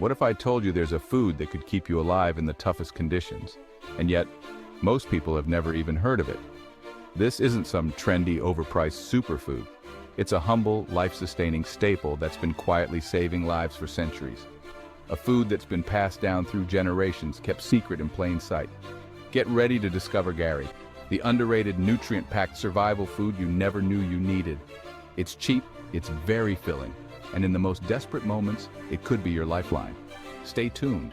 What if I told you there's a food that could keep you alive in the toughest conditions? And yet, most people have never even heard of it. This isn't some trendy, overpriced superfood. It's a humble, life-sustaining staple that's been quietly saving lives for centuries. A food that's been passed down through generations, kept secret in plain sight. Get ready to discover Garri, the underrated, nutrient-packed survival food you never knew you needed. It's cheap, it's very filling, and in the most desperate moments, it could be your lifeline. Stay tuned.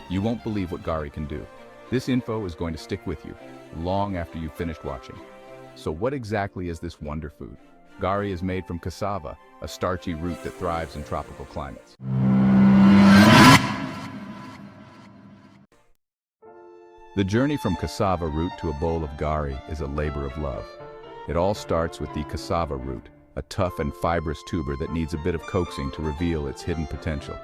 You won't believe what Garri can do. This info is going to stick with you, long after you've finished watching. So what exactly is this wonder food? Garri is made from cassava, a starchy root that thrives in tropical climates. The journey from cassava root to a bowl of Garri is a labor of love. It all starts with the cassava root, a tough and fibrous tuber that needs a bit of coaxing to reveal its hidden potential.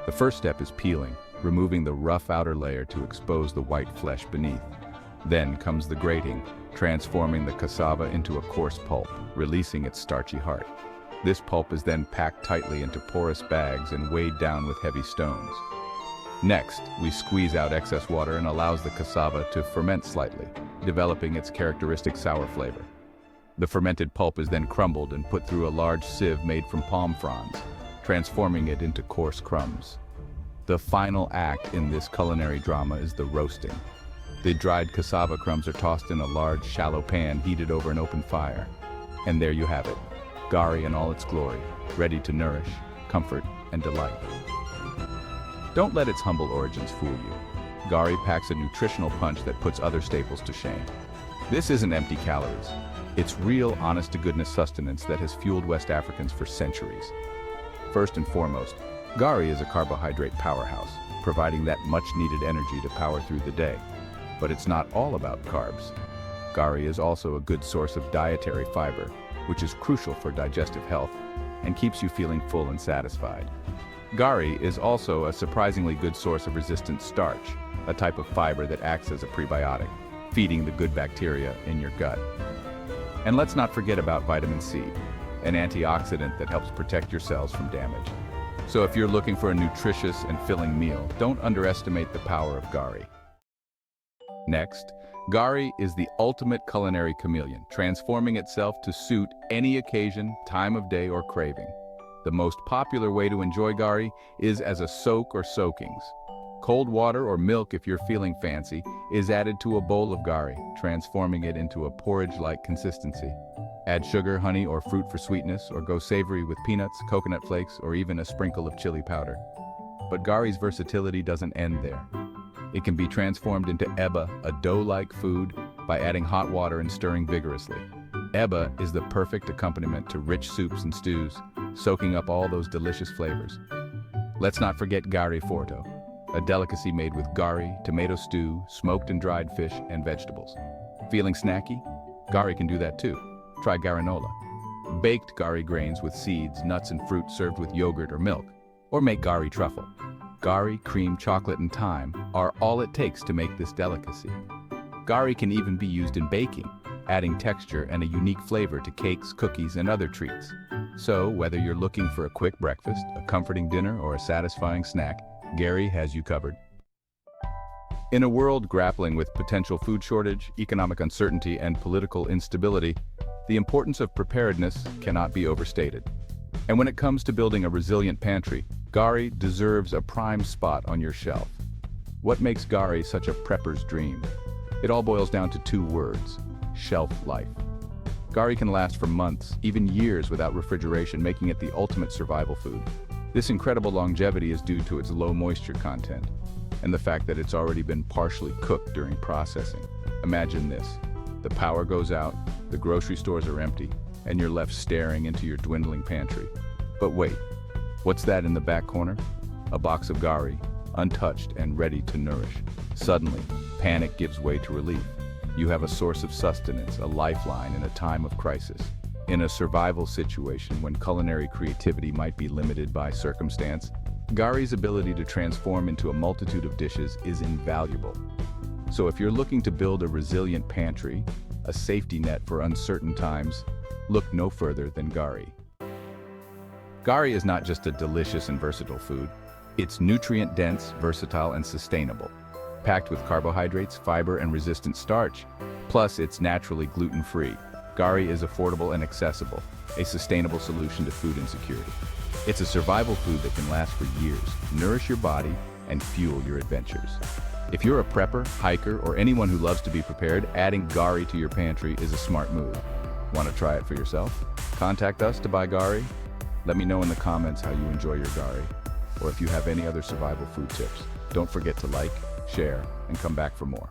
The first step is peeling, removing the rough outer layer to expose the white flesh beneath. Then comes the grating, transforming the cassava into a coarse pulp, releasing its starchy heart. This pulp is then packed tightly into porous bags and weighed down with heavy stones. Next, we squeeze out excess water and allows the cassava to ferment slightly, developing its characteristic sour flavor. The fermented pulp is then crumbled and put through a large sieve made from palm fronds, transforming it into coarse crumbs. The final act in this culinary drama is the roasting. The dried cassava crumbs are tossed in a large, shallow pan heated over an open fire. And there you have it, Garri in all its glory, ready to nourish, comfort, and delight. Don't let its humble origins fool you. Garri packs a nutritional punch that puts other staples to shame. This isn't empty calories. It's real, honest-to-goodness sustenance that has fueled West Africans for centuries. First and foremost, Garri is a carbohydrate powerhouse, providing that much-needed energy to power through the day. But it's not all about carbs. Garri is also a good source of dietary fiber, which is crucial for digestive health and keeps you feeling full and satisfied. Garri is also a surprisingly good source of resistant starch, a type of fiber that acts as a prebiotic, feeding the good bacteria in your gut. And let's not forget about vitamin C, an antioxidant that helps protect your cells from damage. So if you're looking for a nutritious and filling meal, don't underestimate the power of Garri. Next, Garri is the ultimate culinary chameleon, transforming itself to suit any occasion, time of day, or craving. The most popular way to enjoy Garri is as a soak or soakings. Cold water or milk, if you're feeling fancy, is added to a bowl of Garri, transforming it into a porridge-like consistency. Add sugar, honey, or fruit for sweetness, or go savory with peanuts, coconut flakes, or even a sprinkle of chili powder. But Garri's versatility doesn't end there. It can be transformed into eba, a dough-like food, by adding hot water and stirring vigorously. Eba is the perfect accompaniment to rich soups and stews, soaking up all those delicious flavors. Let's not forget Garri Forto, a delicacy made with Garri, tomato stew, smoked and dried fish, and vegetables. Feeling snacky? Garri can do that too. Try Garrinola. Baked Garri grains with seeds, nuts, and fruit served with yogurt or milk. Or make Garri truffle. Garri, cream, chocolate, and thyme are all it takes to make this delicacy. Garri can even be used in baking, adding texture and a unique flavor to cakes, cookies, and other treats. So, whether you're looking for a quick breakfast, a comforting dinner, or a satisfying snack, Garri has you covered. In a world grappling with potential food shortage, economic uncertainty, and political instability, the importance of preparedness cannot be overstated. And when it comes to building a resilient pantry, Garri deserves a prime spot on your shelf. What makes Garri such a prepper's dream? It all boils down to two words: shelf life. Garri can last for months, even years without refrigeration, making it the ultimate survival food. This incredible longevity is due to its low moisture content and the fact that it's already been partially cooked during processing. Imagine this: the power goes out, the grocery stores are empty, and you're left staring into your dwindling pantry. But wait, what's that in the back corner? A box of Garri, untouched and ready to nourish. Suddenly, panic gives way to relief. You have a source of sustenance, a lifeline in a time of crisis. In a survival situation when culinary creativity might be limited by circumstance, Garri's ability to transform into a multitude of dishes is invaluable. So if you're looking to build a resilient pantry, a safety net for uncertain times, look no further than Garri. Garri is not just a delicious and versatile food, It's nutrient-dense, versatile, and sustainable. Packed with carbohydrates, fiber, and resistant starch. Plus, it's naturally gluten-free. Garri is affordable and accessible, a sustainable solution to food insecurity. It's a survival food that can last for years, nourish your body, and fuel your adventures. If you're a prepper, hiker, or anyone who loves to be prepared, adding Garri to your pantry is a smart move. Want to try it for yourself? Contact us to buy Garri. Let me know in the comments how you enjoy your Garri, or if you have any other survival food tips. Don't forget to like, share, and come back for more.